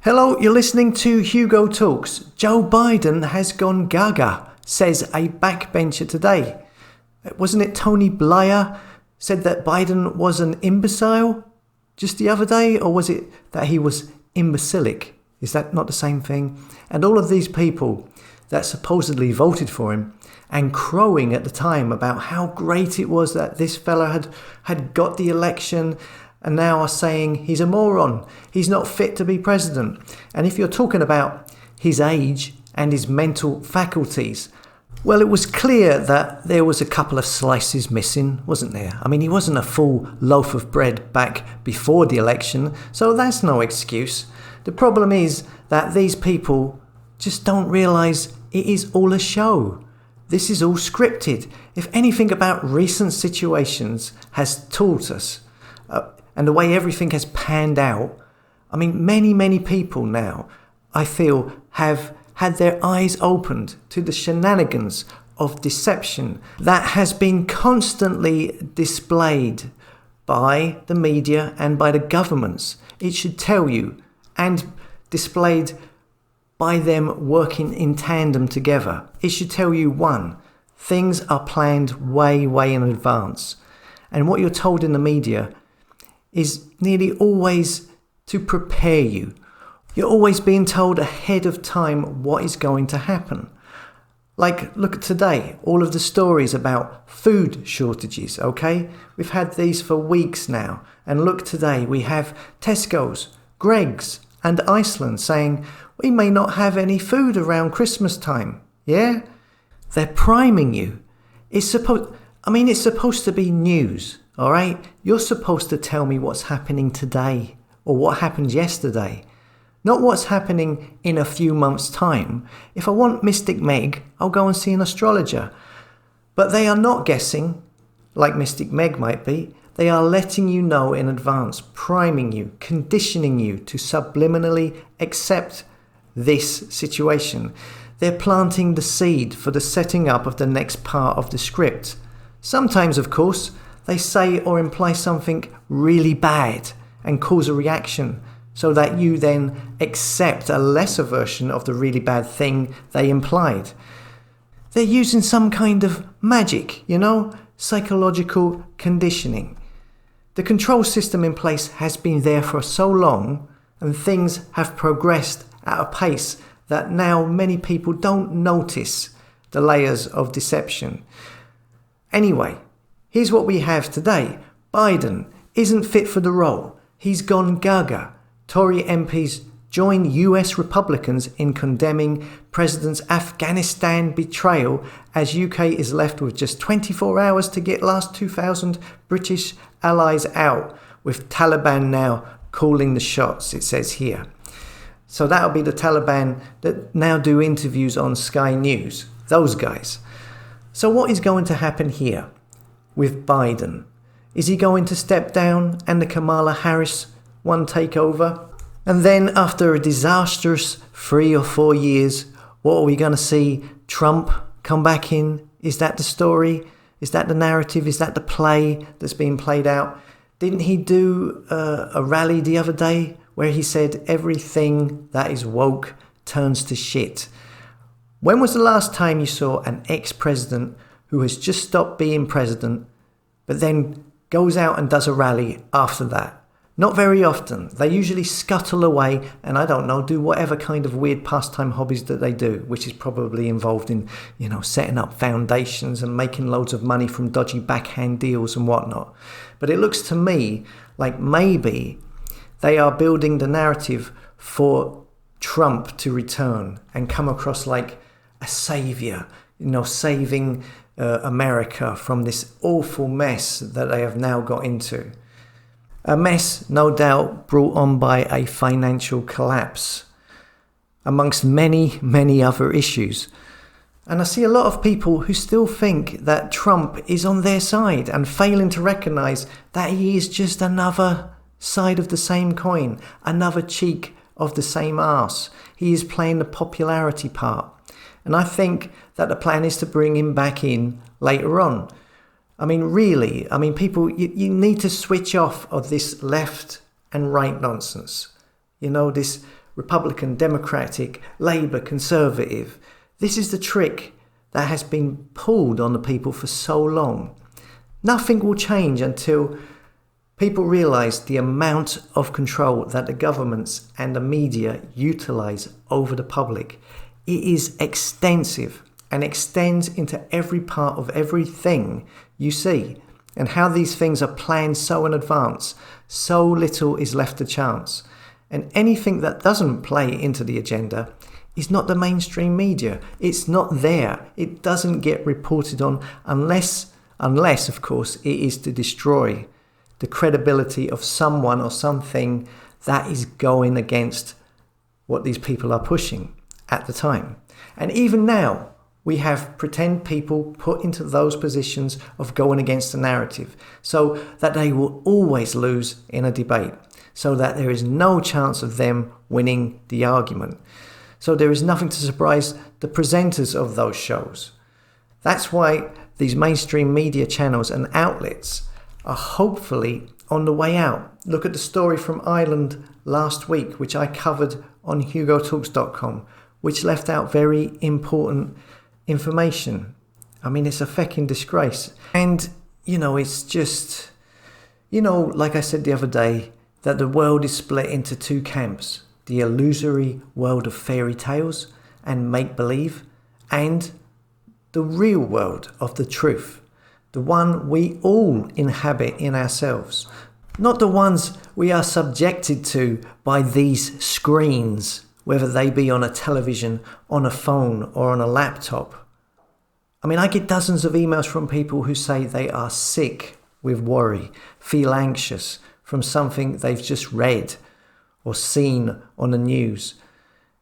Hello, you're listening to Hugo Talks. Joe Biden has gone GAGA, says a backbencher today. Wasn't it Tony Blair said that Biden was an imbecile just the other day? Or was it that he was imbecilic? Is that not the same thing? And all of these people that supposedly voted for him and crowing at the time about how great it was that this fella had got the election, and now are saying he's a moron, he's not fit to be president. And if you're talking about his age and his mental faculties, well, it was clear that there was a couple of slices missing, wasn't there? I mean, he wasn't a full loaf of bread back before the election, so that's no excuse. The problem is that these people just don't realise it is all a show. This is all scripted. If anything about recent situations has taught us, and the way everything has panned out, I mean, many people now, I feel, have had their eyes opened to the shenanigans of deception that has been constantly displayed by the media and by the governments. It should tell you, and displayed by them working in tandem together. It should tell you, one, things are planned way in advance. And what you're told in the media is nearly always to prepare you. You're always being told ahead of time what is going to happen. Like, look at today, all of the stories about food shortages, okay? We've had these for weeks now. And look today, we have Tesco's, Greggs and Iceland saying, we may not have any food around Christmas time. Yeah? They're priming you. It's supposed to be news. All right, you're supposed to tell me what's happening today or what happened yesterday, not what's happening in a few months' time. If I want Mystic Meg, I'll go and see an astrologer. But they are not guessing, like Mystic Meg might be. They are letting you know in advance, priming you, conditioning you to subliminally accept this situation. They're planting the seed for the setting up of the next part of the script. Sometimes, of course, they say or imply something really bad and cause a reaction so that you then accept a lesser version of the really bad thing they implied. They're using some kind of magic, psychological conditioning. The control system in place has been there for so long, and things have progressed at a pace that now many people don't notice the layers of deception. Anyway, here's what we have today. Biden isn't fit for the role. He's gone gaga. Tory MPs join US Republicans in condemning President's Afghanistan betrayal as UK is left with just 24 hours to get last 2,000 British allies out, with Taliban now calling the shots, it says here. So that'll be the Taliban that now do interviews on Sky News. Those guys. So what is going to happen here with Biden? Is he going to step down and the Kamala Harris one take over? And then after a disastrous 3 or 4 years, what are we going to see? Trump come back in? Is that the story? Is that the narrative? Is that the play that's being played out? Didn't he do a rally the other day where he said everything that is woke turns to shit? When was the last time you saw an ex-president who has just stopped being president but then goes out and does a rally after that? Not very often. They usually scuttle away and, I don't know, do whatever kind of weird pastime hobbies that they do, which is probably involved in, setting up foundations and making loads of money from dodgy backhand deals and whatnot. But it looks to me like maybe they are building the narrative for Trump to return and come across like a savior, saving America from this awful mess that they have now got into. A mess, no doubt, brought on by a financial collapse, amongst many other issues. And I see a lot of people who still think that Trump is on their side and failing to recognise that he is just another side of the same coin, another cheek of the same arse. He is playing the popularity part. And I think that the plan is to bring him back in later on. People, you need to switch off of this left and right nonsense. This Republican, Democratic, Labour, Conservative. This is the trick that has been pulled on the people for so long. Nothing will change until people realise the amount of control that the governments and the media utilise over the public. It is extensive and extends into every part of everything you see, and how these things are planned so in advance, so little is left to chance. And anything that doesn't play into the agenda is not the mainstream media. It's not there. It doesn't get reported on unless of course, it is to destroy the credibility of someone or something that is going against what these people are pushing at the time. And even now, we have pretend people put into those positions of going against the narrative, so that they will always lose in a debate, so that there is no chance of them winning the argument. So there is nothing to surprise the presenters of those shows. That's why these mainstream media channels and outlets are hopefully on the way out. Look at the story from Ireland last week, which I covered on hugotalks.com, which left out very important information. I mean, it's a fecking disgrace. And, it's just, like I said the other day, that the world is split into two camps: the illusory world of fairy tales and make-believe, and the real world of the truth, the one we all inhabit in ourselves, not the ones we are subjected to by these screens, whether they be on a television, on a phone, or on a laptop. I mean, I get dozens of emails from people who say they are sick with worry, feel anxious from something they've just read or seen on the news.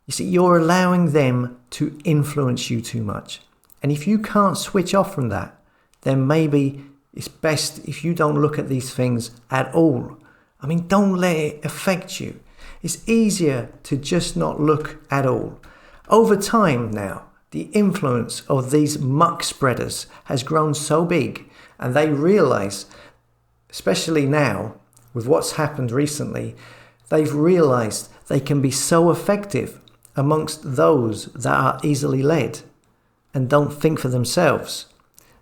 You see, you're allowing them to influence you too much. And if you can't switch off from that, then maybe it's best if you don't look at these things at all. I mean, don't let it affect you. It's easier to just not look at all. Over time now, the influence of these muck spreaders has grown so big, and they realise, especially now with what's happened recently, they've realised they can be so effective amongst those that are easily led and don't think for themselves,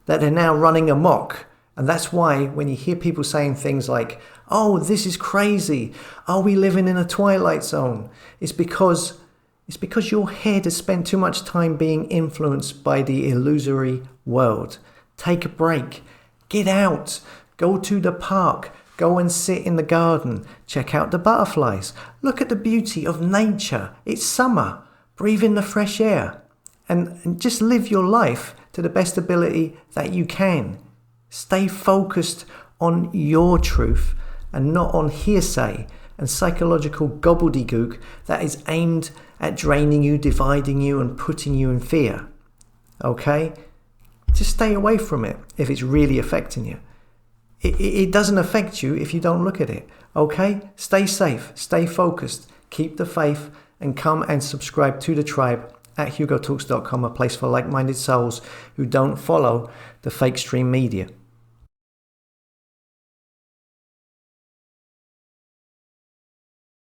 that they're now running amok. And that's why when you hear people saying things like, "Oh, this is crazy. Are we living in a twilight zone?" It's because your head has spent too much time being influenced by the illusory world. Take a break. Get out. Go to the park. Go and sit in the garden. Check out the butterflies. Look at the beauty of nature. It's summer. Breathe in the fresh air. And just live your life to the best ability that you can. Stay focused on your truth and not on hearsay and psychological gobbledygook that is aimed at draining you, dividing you, and putting you in fear. Okay? Just stay away from it if it's really affecting you. It doesn't affect you if you don't look at it. Okay? Stay safe, stay focused, keep the faith, and come and subscribe to the tribe at hugotalks.com, a place for like-minded souls who don't follow the fake stream media.